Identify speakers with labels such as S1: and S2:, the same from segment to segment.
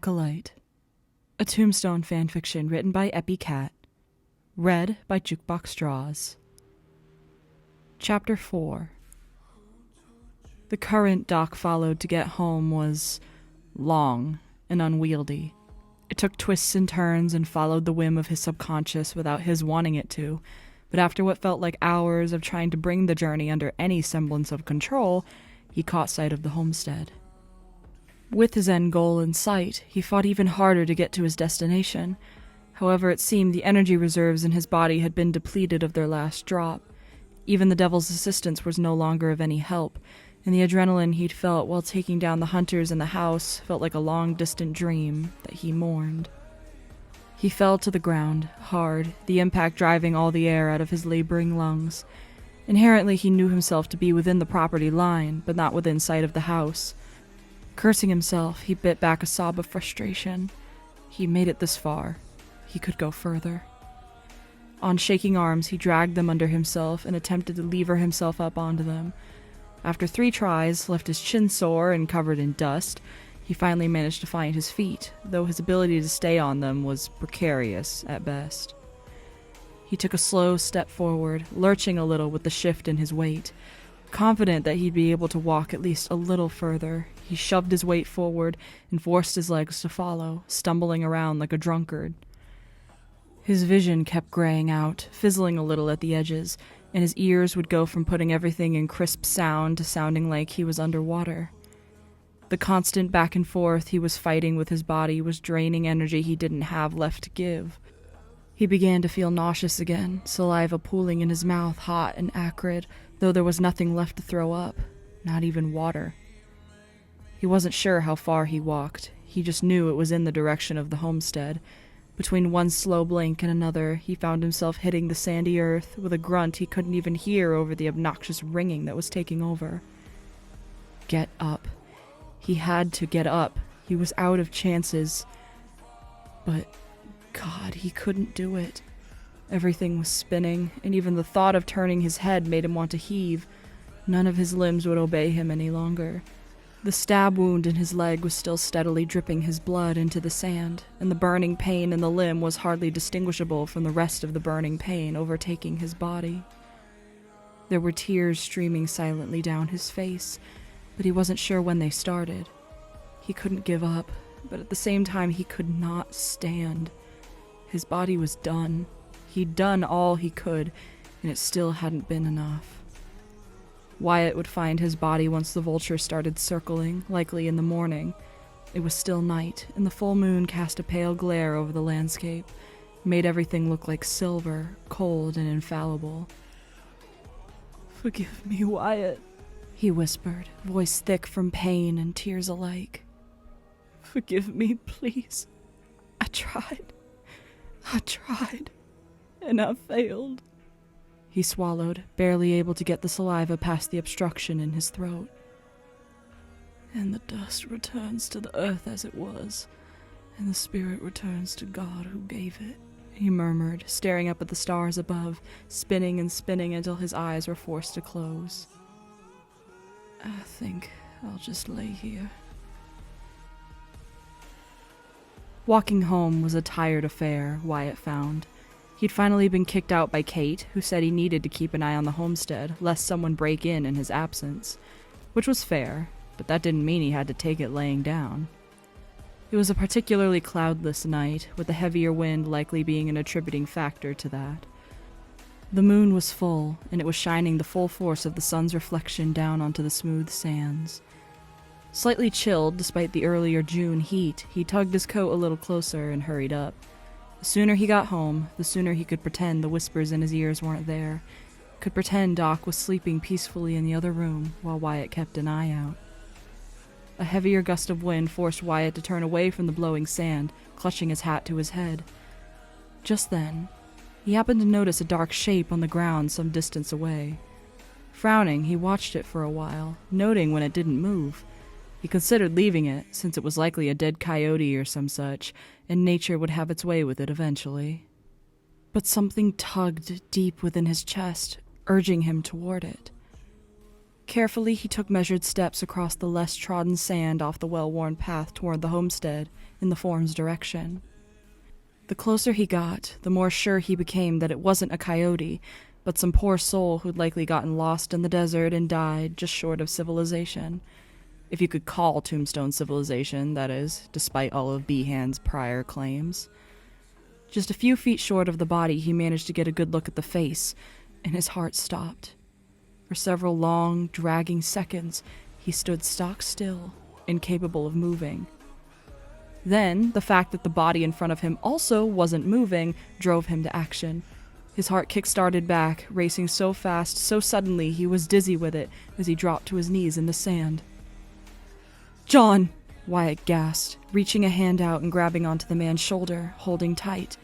S1: Acolyte, a Tombstone fanfiction written by Epi Cat, read by Jukebox Draws. Chapter 4. The current Doc followed to get home was long and unwieldy. It took twists and turns and followed the whim of his subconscious without his wanting it to, but after what felt like hours of trying to bring the journey under any semblance of control, he caught sight of the homestead. With his end goal in sight, he fought even harder to get to his destination. However, it seemed the energy reserves in his body had been depleted of their last drop. Even the devil's assistance was no longer of any help, and the adrenaline he'd felt while taking down the hunters in the house felt like a long-distant dream that he mourned. He fell to the ground, hard, the impact driving all the air out of his laboring lungs. Inherently, he knew himself to be within the property line, but not within sight of the house. Cursing himself, he bit back a sob of frustration. He made it this far. He could go further. On shaking arms, he dragged them under himself and attempted to lever himself up onto them. After 3 tries, left his chin sore and covered in dust, he finally managed to find his feet, though his ability to stay on them was precarious at best. He took a slow step forward, lurching a little with the shift in his weight. Confident that he'd be able to walk at least a little further, he shoved his weight forward and forced his legs to follow, stumbling around like a drunkard. His vision kept graying out, fizzling a little at the edges, and his ears would go from putting everything in crisp sound to sounding like he was underwater. The constant back and forth he was fighting with his body was draining energy he didn't have left to give. He began to feel nauseous again, saliva pooling in his mouth hot and acrid, though there was nothing left to throw up, not even water. He wasn't sure how far he walked. He just knew it was in the direction of the homestead. Between one slow blink and another, he found himself hitting the sandy earth with a grunt he couldn't even hear over the obnoxious ringing that was taking over. Get up. He had to get up. He was out of chances. But, God, he couldn't do it. Everything was spinning, and even the thought of turning his head made him want to heave. None of his limbs would obey him any longer. The stab wound in his leg was still steadily dripping his blood into the sand, and the burning pain in the limb was hardly distinguishable from the rest of the burning pain overtaking his body. There were tears streaming silently down his face, but he wasn't sure when they started. He couldn't give up, but at the same time he could not stand. His body was done. He'd done all he could, and it still hadn't been enough. Wyatt would find his body once the vulture started circling, likely in the morning. It was still night, and the full moon cast a pale glare over the landscape, made everything look like silver, cold and infallible. "Forgive me, Wyatt," he whispered, voice thick from pain and tears alike. "Forgive me, please. I tried, and I failed." He swallowed, barely able to get the saliva past the obstruction in his throat. "And the dust returns to the earth as it was, and the spirit returns to God who gave it," he murmured, staring up at the stars above, spinning and spinning until his eyes were forced to close. "I think I'll just lay here." Walking home was a tired affair, Wyatt found. He'd finally been kicked out by Kate, who said he needed to keep an eye on the homestead, lest someone break in his absence. Which was fair, but that didn't mean he had to take it laying down. It was a particularly cloudless night, with the heavier wind likely being an attributing factor to that. The moon was full, and it was shining the full force of the sun's reflection down onto the smooth sands. Slightly chilled despite the earlier June heat, he tugged his coat a little closer and hurried up. The sooner he got home, the sooner he could pretend the whispers in his ears weren't there, could pretend Doc was sleeping peacefully in the other room while Wyatt kept an eye out. A heavier gust of wind forced Wyatt to turn away from the blowing sand, clutching his hat to his head. Just then, he happened to notice a dark shape on the ground some distance away. Frowning, he watched it for a while, noting when it didn't move. He considered leaving it, since it was likely a dead coyote or some such, and nature would have its way with it eventually. But something tugged deep within his chest, urging him toward it. Carefully, he took measured steps across the less trodden sand off the well-worn path toward the homestead in the form's direction. The closer he got, the more sure he became that it wasn't a coyote, but some poor soul who'd likely gotten lost in the desert and died just short of civilization. If you could call Tombstone civilization, that is, despite all of Behan's prior claims. Just a few feet short of the body, he managed to get a good look at the face, and his heart stopped. For several long, dragging seconds, he stood stock still, incapable of moving. Then, the fact that the body in front of him also wasn't moving drove him to action. His heart kick-started back, racing so fast, so suddenly he was dizzy with it as he dropped to his knees in the sand. "John!" Wyatt gasped, reaching a hand out and grabbing onto the man's shoulder, holding tight.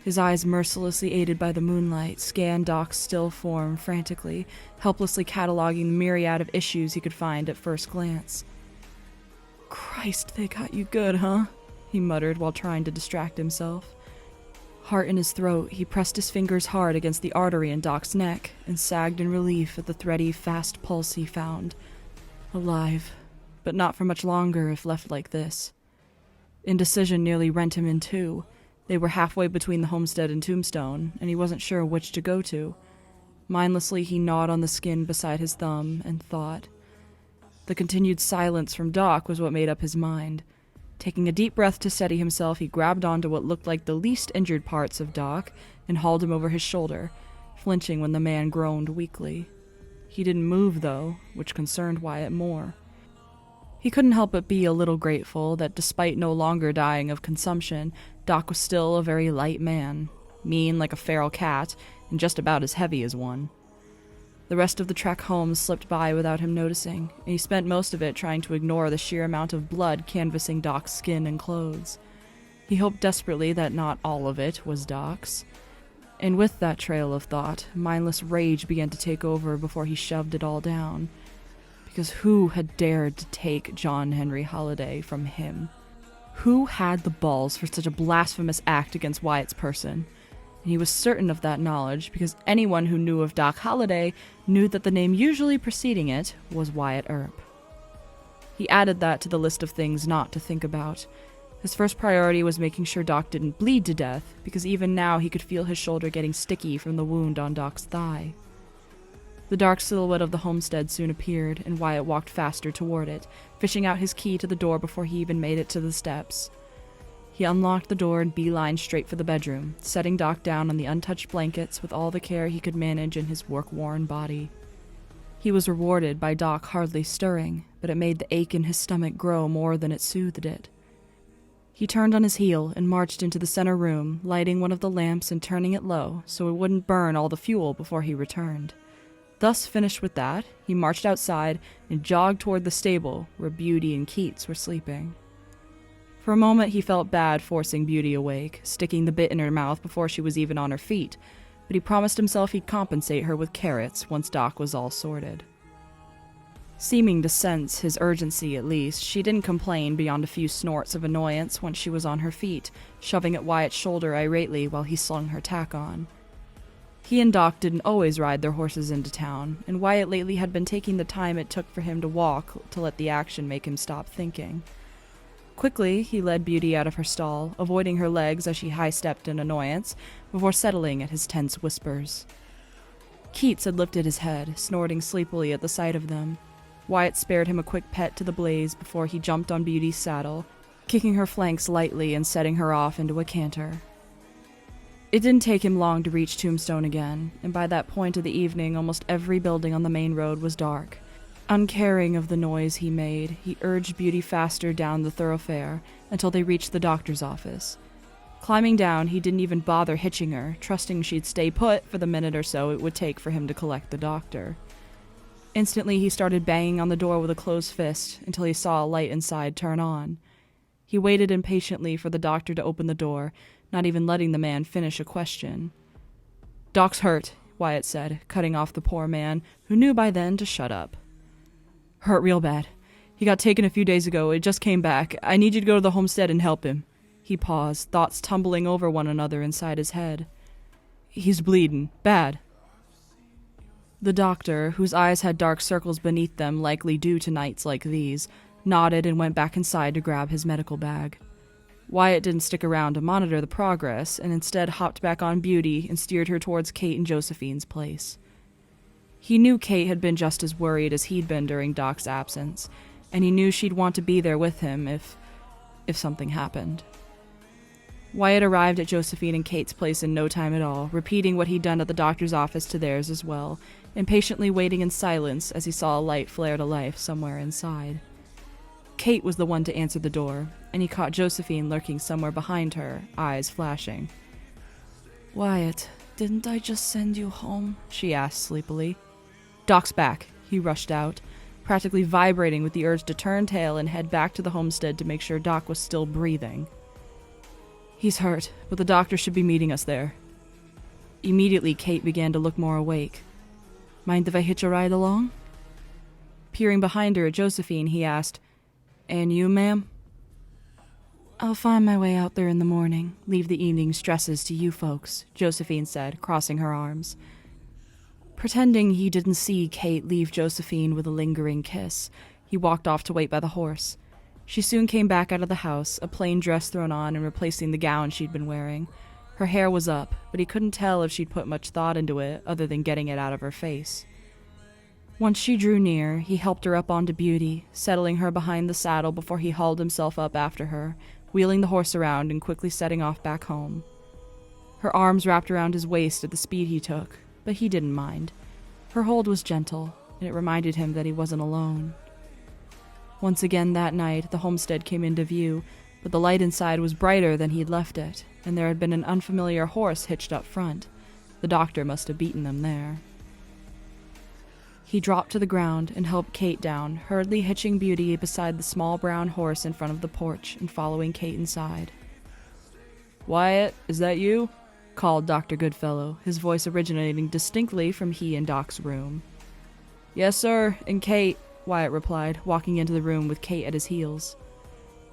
S1: His eyes, mercilessly aided by the moonlight, scanned Doc's still form frantically, helplessly cataloging the myriad of issues he could find at first glance. "Christ, they got you good, huh?" he muttered while trying to distract himself. Heart in his throat, he pressed his fingers hard against the artery in Doc's neck and sagged in relief at the thready, fast pulse he found. Alive, but not for much longer if left like this. Indecision nearly rent him in two. They were halfway between the homestead and Tombstone, and he wasn't sure which to go to. Mindlessly, he gnawed on the skin beside his thumb and thought. The continued silence from Doc was what made up his mind. Taking a deep breath to steady himself, he grabbed onto what looked like the least injured parts of Doc and hauled him over his shoulder, flinching when the man groaned weakly. He didn't move, though, which concerned Wyatt more. He couldn't help but be a little grateful that despite no longer dying of consumption, Doc was still a very light man, mean like a feral cat, and just about as heavy as one. The rest of the trek home slipped by without him noticing, and he spent most of it trying to ignore the sheer amount of blood canvassing Doc's skin and clothes. He hoped desperately that not all of it was Doc's. And with that trail of thought, mindless rage began to take over before he shoved it all down. Because who had dared to take John Henry Holliday from him? Who had the balls for such a blasphemous act against Wyatt's person? And he was certain of that knowledge because anyone who knew of Doc Holliday knew that the name usually preceding it was Wyatt Earp. He added that to the list of things not to think about. His first priority was making sure Doc didn't bleed to death, because even now he could feel his shoulder getting sticky from the wound on Doc's thigh. The dark silhouette of the homestead soon appeared, and Wyatt walked faster toward it, fishing out his key to the door before he even made it to the steps. He unlocked the door and beelined straight for the bedroom, setting Doc down on the untouched blankets with all the care he could manage in his work-worn body. He was rewarded by Doc hardly stirring, but it made the ache in his stomach grow more than it soothed it. He turned on his heel and marched into the center room, lighting one of the lamps and turning it low so it wouldn't burn all the fuel before he returned. Thus finished with that, he marched outside and jogged toward the stable where Beauty and Keats were sleeping. For a moment he felt bad forcing Beauty awake, sticking the bit in her mouth before she was even on her feet, but he promised himself he'd compensate her with carrots once Doc was all sorted. Seeming to sense his urgency at least, she didn't complain beyond a few snorts of annoyance once she was on her feet, shoving at Wyatt's shoulder irately while he slung her tack on. He and Doc didn't always ride their horses into town, and Wyatt lately had been taking the time it took for him to walk to let the action make him stop thinking. Quickly, he led Beauty out of her stall, avoiding her legs as she high-stepped in annoyance, before settling at his tense whispers. Keats had lifted his head, snorting sleepily at the sight of them. Wyatt spared him a quick pet to the blaze before he jumped on Beauty's saddle, kicking her flanks lightly and setting her off into a canter. It didn't take him long to reach Tombstone again, and by that point of the evening almost every building on the main road was dark. Uncaring of the noise he made, he urged Beauty faster down the thoroughfare until they reached the doctor's office. Climbing down, he didn't even bother hitching her, trusting she'd stay put for the minute or so it would take for him to collect the doctor. Instantly, he started banging on the door with a closed fist until he saw a light inside turn on. He waited impatiently for the doctor to open the door, not even letting the man finish a question. "Doc's hurt," Wyatt said, cutting off the poor man, who knew by then to shut up. "Hurt real bad. He got taken a few days ago. It just came back. I need you to go to the homestead and help him." He paused, thoughts tumbling over one another inside his head. "He's bleeding. Bad." The doctor, whose eyes had dark circles beneath them likely due to nights like these, nodded and went back inside to grab his medical bag. Wyatt didn't stick around to monitor the progress, and instead hopped back on Beauty and steered her towards Kate and Josephine's place. He knew Kate had been just as worried as he'd been during Doc's absence, and he knew she'd want to be there with him if something happened. Wyatt arrived at Josephine and Kate's place in no time at all, repeating what he'd done at the doctor's office to theirs as well, impatiently waiting in silence as he saw a light flare to life somewhere inside. Kate was the one to answer the door, and he caught Josephine lurking somewhere behind her, eyes flashing. "Wyatt, didn't I just send you home?" she asked sleepily. "Doc's back," he rushed out, practically vibrating with the urge to turn tail and head back to the homestead to make sure Doc was still breathing. "He's hurt, but the doctor should be meeting us there." Immediately, Kate began to look more awake. "Mind if I hitch a ride along?" Peering behind her at Josephine, he asked, "And you, ma'am?" "I'll find my way out there in the morning. Leave the evening stresses to you folks," Josephine said, crossing her arms. Pretending he didn't see Kate leave Josephine with a lingering kiss, he walked off to wait by the horse. She soon came back out of the house, a plain dress thrown on and replacing the gown she'd been wearing. Her hair was up, but he couldn't tell if she'd put much thought into it other than getting it out of her face. Once she drew near, he helped her up onto Beauty, settling her behind the saddle before he hauled himself up after her, wheeling the horse around and quickly setting off back home. Her arms wrapped around his waist at the speed he took, but he didn't mind. Her hold was gentle, and it reminded him that he wasn't alone. Once again that night, the homestead came into view, but the light inside was brighter than he'd left it, and there had been an unfamiliar horse hitched up front. The doctor must have beaten them there. He dropped to the ground and helped Kate down, hurriedly hitching Beauty beside the small brown horse in front of the porch and following Kate inside. "Wyatt, is that you?" called Dr. Goodfellow, his voice originating distinctly from he and Doc's room. "Yes, sir, and Kate," Wyatt replied, walking into the room with Kate at his heels.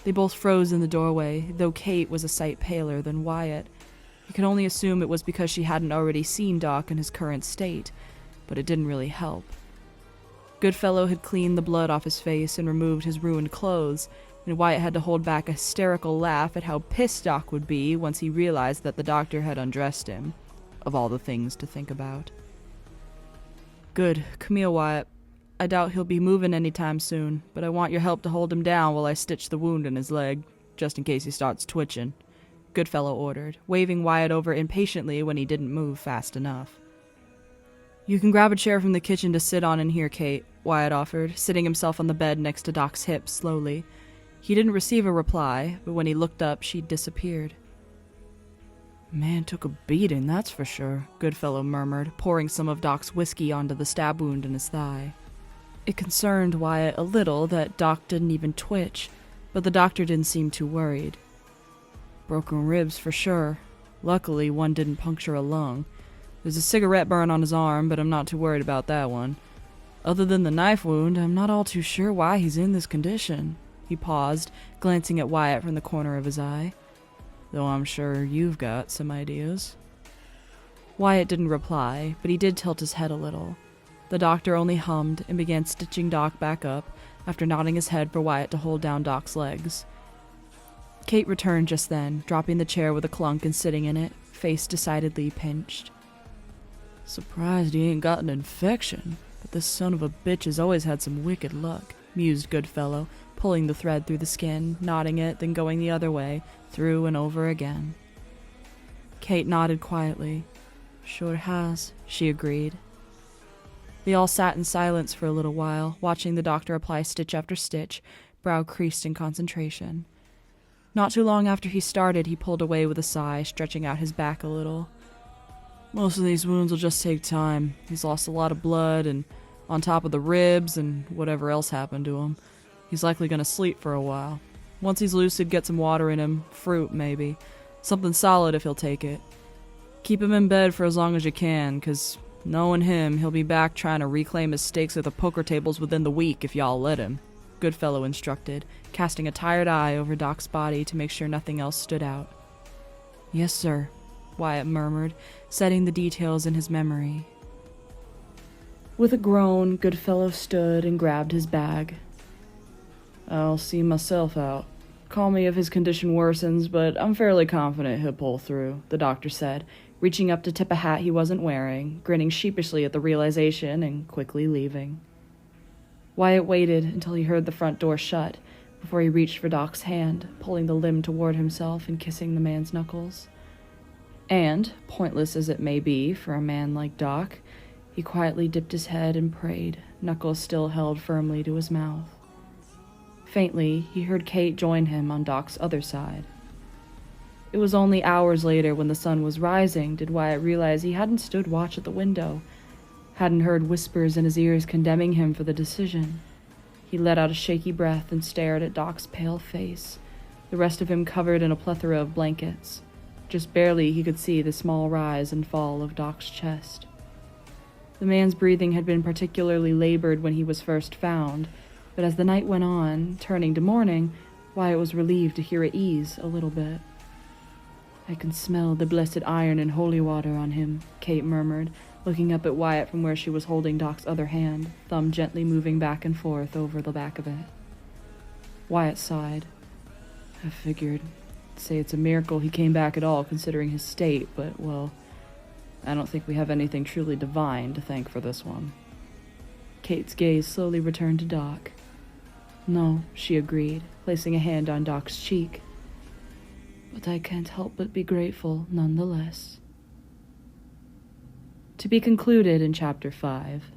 S1: They both froze in the doorway, though Kate was a sight paler than Wyatt. He could only assume it was because she hadn't already seen Doc in his current state, but it didn't really help. Goodfellow had cleaned the blood off his face and removed his ruined clothes, and Wyatt had to hold back a hysterical laugh at how pissed Doc would be once he realized that the doctor had undressed him. Of all the things to think about. "Good. Come here, Wyatt. I doubt he'll be moving anytime soon, but I want your help to hold him down while I stitch the wound in his leg, just in case he starts twitching," Goodfellow ordered, waving Wyatt over impatiently when he didn't move fast enough. "You can grab a chair from the kitchen to sit on in here, Kate," Wyatt offered, sitting himself on the bed next to Doc's hip slowly. He didn't receive a reply, but when he looked up, she'd disappeared. "Man took a beating, that's for sure," Goodfellow murmured, pouring some of Doc's whiskey onto the stab wound in his thigh. It concerned Wyatt a little that Doc didn't even twitch, but the doctor didn't seem too worried. "Broken ribs for sure. Luckily, one didn't puncture a lung. There's a cigarette burn on his arm, but I'm not too worried about that one. Other than the knife wound, I'm not all too sure why he's in this condition." He paused, glancing at Wyatt from the corner of his eye. "Though I'm sure you've got some ideas." Wyatt didn't reply, but he did tilt his head a little. The doctor only hummed and began stitching Doc back up, after nodding his head for Wyatt to hold down Doc's legs. Kate returned just then, dropping the chair with a clunk and sitting in it, face decidedly pinched. "Surprised he ain't got an infection, but this son of a bitch has always had some wicked luck," mused Goodfellow, pulling the thread through the skin, knotting it, then going the other way, through and over again. Kate nodded quietly. "Sure has," she agreed. They all sat in silence for a little while, watching the doctor apply stitch after stitch, brow creased in concentration. Not too long after he started, he pulled away with a sigh, stretching out his back a little. "Most of these wounds will just take time. He's lost a lot of blood, and on top of the ribs and whatever else happened to him, he's likely going to sleep for a while. Once he's lucid, get some water in him, fruit maybe. Something solid if he'll take it. Keep him in bed for as long as you can, 'cause knowing him, he'll be back trying to reclaim his stakes at the poker tables within the week if y'all let him," Goodfellow instructed, casting a tired eye over Doc's body to make sure nothing else stood out. "Yes, sir," Wyatt murmured, setting the details in his memory. With a groan, Goodfellow stood and grabbed his bag. "I'll see myself out. Call me if his condition worsens, but I'm fairly confident he'll pull through," the doctor said, reaching up to tip a hat he wasn't wearing, grinning sheepishly at the realization and quickly leaving. Wyatt waited until he heard the front door shut before he reached for Doc's hand, pulling the limb toward himself and kissing the man's knuckles. And, pointless as it may be for a man like Doc, he quietly dipped his head and prayed, knuckles still held firmly to his mouth. Faintly, he heard Kate join him on Doc's other side. It was only hours later, when the sun was rising, did Wyatt realize he hadn't stood watch at the window, hadn't heard whispers in his ears condemning him for the decision. He let out a shaky breath and stared at Doc's pale face, the rest of him covered in a plethora of blankets. Just barely he could see the small rise and fall of Doc's chest. The man's breathing had been particularly labored when he was first found, but as the night went on, turning to morning, Wyatt was relieved to hear it ease a little bit. "I can smell the blessed iron and holy water on him," Kate murmured, looking up at Wyatt from where she was holding Doc's other hand, thumb gently moving back and forth over the back of it. Wyatt sighed. "I figured. Say it's a miracle he came back at all, considering his state, but, well, I don't think we have anything truly divine to thank for this one." Kate's gaze slowly returned to Doc. "No," she agreed, placing a hand on Doc's cheek. "But I can't help but be grateful nonetheless." To be concluded in Chapter 5.